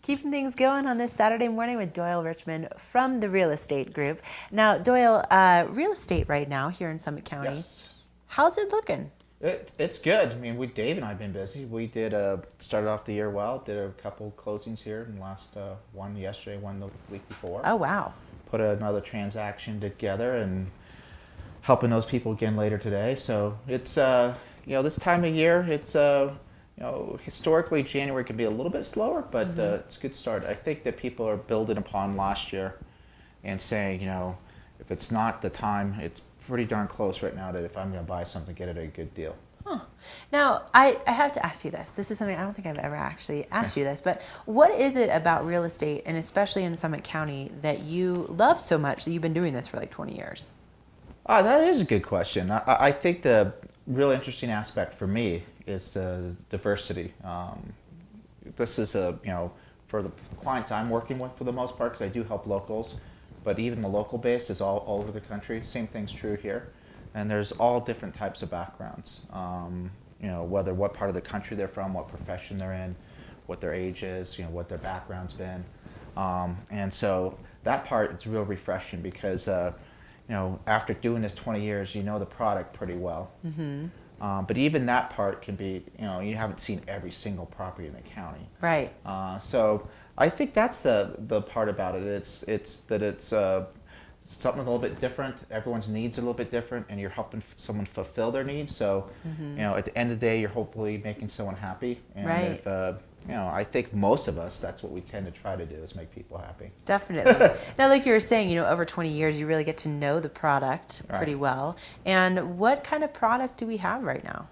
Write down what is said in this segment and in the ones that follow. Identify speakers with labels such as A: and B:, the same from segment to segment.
A: keeping things going on this Saturday morning with Doyle Richmond from the Real Estate Group. Now, Doyle, real estate right now here in Summit County,
B: Yes.
A: how's it looking?
B: It's good. I mean, Dave and I have been busy. We started off the year well, did a couple closings here in the last, one yesterday, one the week before.
A: Oh, wow.
B: Put another transaction together and helping those people again later today. So it's, this time of year, it's, historically January can be a little bit slower, but it's a good start. I think that people are building upon last year and saying, if it's not the time, it's pretty darn close right now that if I'm going to buy something, get it at a good deal.
A: Huh. Now, I have to ask you this. This is something I don't think I've ever actually asked you this, but what is it about real estate, and especially in Summit County, that you love so much that you've been doing this for like 20 years?
B: That is a good question. I think the real interesting aspect for me is the diversity. This is for the clients I'm working with for the most part, because I do help locals, but even the local base is all over the country. Same thing's true here. And there's all different types of backgrounds, whether what part of the country they're from, what profession they're in, what their age is, what their background's been. And so that part is real refreshing because, after doing this 20 years, you know the product pretty well. But even that part can be, you haven't seen every single property in the county.
A: Right.
B: So I think that's the part about it. It's something a little bit different. Everyone's needs are a little bit different, and you're helping someone fulfill their needs. So, at the end of the day, you're hopefully making someone happy. And
A: right.
B: If, I think most of us, that's what we tend to try to do, is make people happy.
A: Definitely. Now, like you were saying, over 20 years, you really get to know the product pretty well. And what kind of product do we have right now?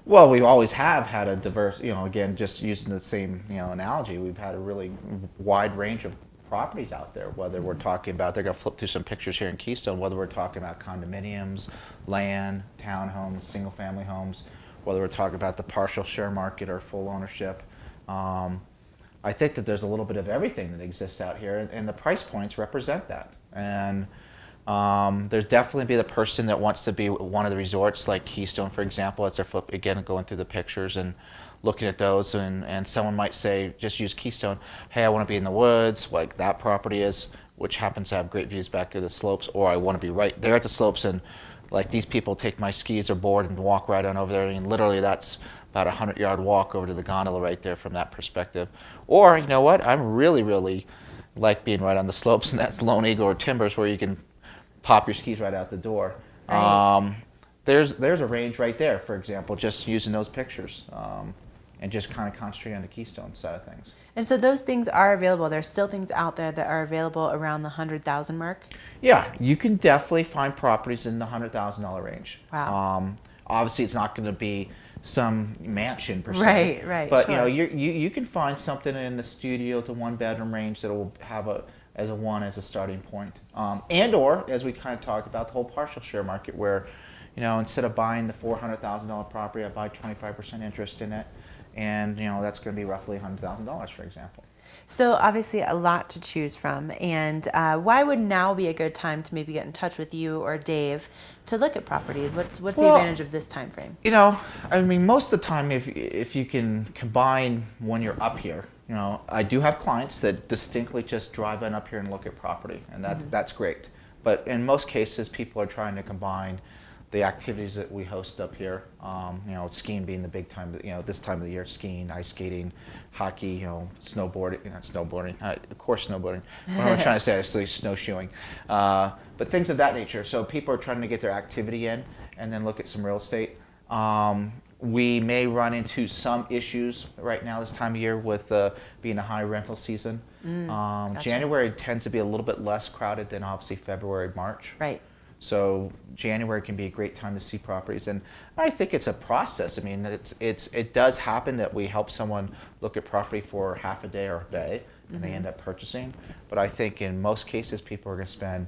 B: Well, we always have had a diverse, again, just using the same, analogy, we've had a really wide range of properties out there, whether we're talking about, they're going to flip through some pictures here in Keystone, whether we're talking about condominiums, land, townhomes, single family homes, whether we're talking about the partial share market or full ownership. I think that there's a little bit of everything that exists out here, and the price points represent that. And there's definitely be the person that wants to be one of the resorts, like Keystone, for example. As they're again going through the pictures and looking at those, and someone might say, just use Keystone. Hey, I want to be in the woods, like that property is, which happens to have great views back to the slopes, or I want to be right there at the slopes, and like these people take my skis or board and walk right on over there. I mean, literally that's about a 100-yard walk over to the gondola right there from that perspective. Or, you know what, I'm really like being right on the slopes, and that's Lone Eagle or Timbers, where you can pop your skis right out the door. Right. There's a range right there, for example, just using those pictures, and just kind of concentrate on the Keystone side of things.
A: And so those things are available. There's still things out there that are available around the 100,000 mark?
B: Yeah, you can definitely find properties in the $100,000 range.
A: Wow.
B: Obviously, it's not going to be some mansion per se.
A: Right.
B: But
A: sure.
B: you can find something in the studio to 1-bedroom range that will have as a starting point, and or as we kind of talked about, the whole partial share market, where instead of buying the $400,000 property, I buy 25% interest in it, and that's going to be roughly $100,000, for example.
A: So obviously a lot to choose from, and why would now be a good time to maybe get in touch with you or Dave to look at properties? What's the advantage of this time frame?
B: I mean, most of the time, if you can combine when you're up here, I do have clients that distinctly just drive in up here and look at property, and that's great. But in most cases, people are trying to combine the activities that we host up here, skiing being the big time, this time of the year, skiing, ice skating, hockey, snowboarding, of course snowboarding. What am I trying to say? Actually, snowshoeing. But things of that nature. So people are trying to get their activity in and then look at some real estate. We may run into some issues right now this time of year with being a high rental season. Gotcha. January tends to be a little bit less crowded than obviously February, March.
A: Right.
B: So January can be a great time to see properties, and I think it's a process. I mean, it does happen that we help someone look at property for half a day or a day, and they end up purchasing. But I think in most cases, people are going to spend,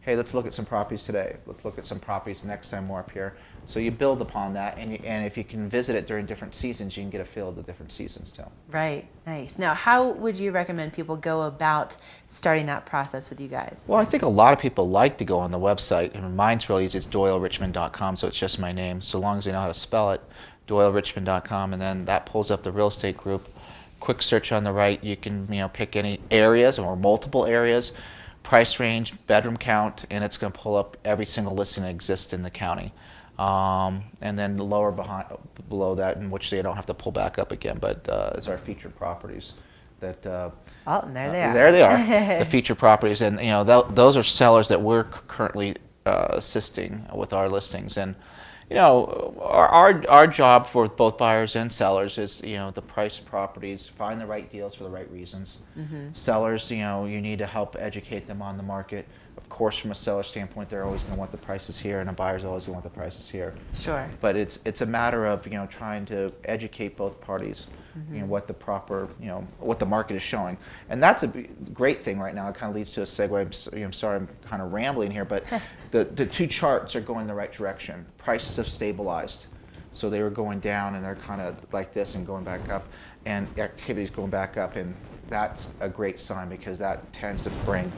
B: hey, let's look at some properties today. Let's look at some properties the next time we're up here. So you build upon that, and if you can visit it during different seasons, you can get a feel of the different seasons too. Right,
A: nice. Now, how would you recommend people go about starting that process with you guys?
B: Well, I think a lot of people like to go on the website, and mine's really easy. It's doylerichmond.com, so it's just my name. So long as they know how to spell it, doylerichmond.com, and then that pulls up the real estate group. quick search on the right, you can pick any areas or multiple areas, price range, bedroom count, and it's going to pull up every single listing that exists in the county. And then below that, in which they don't have to pull back up again, but is our featured properties. That
A: oh, and there they are.
B: There they are, the featured properties, and those are sellers that we're currently assisting with our listings. And our job for both buyers and sellers is to price properties, find the right deals for the right reasons. Sellers, you need to help educate them on the market. Of course, from a seller standpoint, they're always going to want the prices here, and a buyer's always going to want the prices here.
A: Sure.
B: But it's a matter of trying to educate both parties, what the proper what the market is showing, and that's a great thing right now. It kind of leads to a segue. I'm sorry, I'm kind of rambling here, but the two charts are going in the right direction. Prices have stabilized, so they were going down, and they're kind of like this and going back up, and activity's going back up, and that's a great sign because that tends to bring,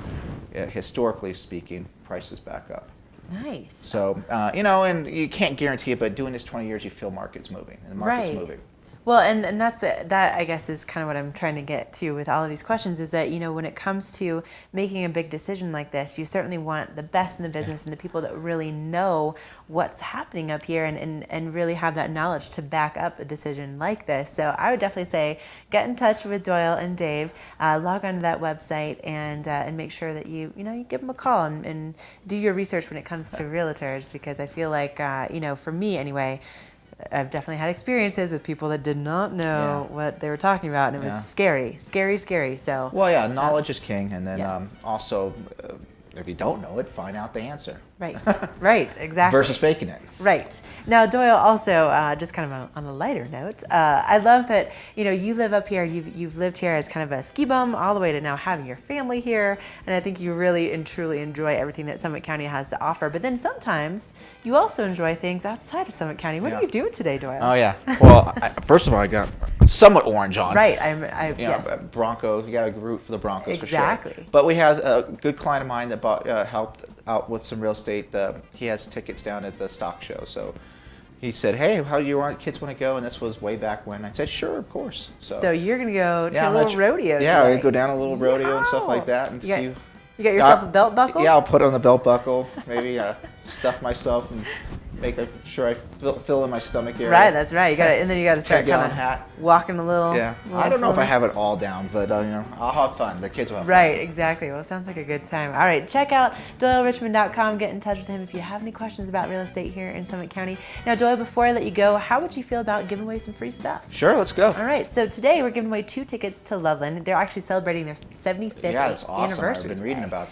B: historically speaking, prices back up.
A: Nice.
B: So, and you can't guarantee it, but doing this 20 years, you feel market's moving, and the market's moving.
A: Well, and that I guess is kind of what I'm trying to get to with all of these questions is that, when it comes to making a big decision like this, you certainly want the best in the business and the people that really know what's happening up here and really have that knowledge to back up a decision like this. So I would definitely say get in touch with Doyle and Dave, log onto that website and make sure that you give them a call and do your research when it comes to realtors, because I feel like, for me anyway, I've definitely had experiences with people that did not know what they were talking about, and it was scary. So
B: well, knowledge is king, and then
A: yes.
B: Also, if you don't know it, find out the answer.
A: Right, exactly.
B: Versus faking it.
A: Right. Now, Doyle, also, just kind of on a lighter note, I love that, you live up here, you've lived here as kind of a ski bum all the way to now having your family here, and I think you really and truly enjoy everything that Summit County has to offer. But then sometimes you also enjoy things outside of Summit County. What are you doing today, Doyle?
B: Oh, yeah. Well, first of all, I got somewhat orange on.
A: Right. Yes.
B: Bronco, you got to root for the Broncos
A: exactly.
B: For sure. But we have a good client of mine that helped out with some real estate. He has tickets down at the stock show, so he said, "Hey, how you want kids want to go?" And this was way back when. I said, "Sure, of course."
A: So you're gonna go to a little rodeo.
B: Yeah,
A: today.
B: I go down a little rodeo and stuff like that, and see.
A: You got yourself a belt buckle?
B: Yeah, I'll put on the belt buckle. Maybe stuff myself and make sure I fill in my stomach area.
A: Right, that's right. You got and then you got to start kind of walking a little.
B: Yeah, I don't know if I have it all down, but I'll have fun. The kids will have fun.
A: Right, exactly. Well, it sounds like a good time. All right, check out DoyleRichmond.com. Get in touch with him if you have any questions about real estate here in Summit County. Now, Doyle, before I let you go, how would you feel about giving away some free stuff?
B: Sure, let's go.
A: All right, so today we're giving away 2 tickets to Loveland. They're actually celebrating their 75th
B: Yeah, it's awesome.
A: anniversary.
B: I've been reading about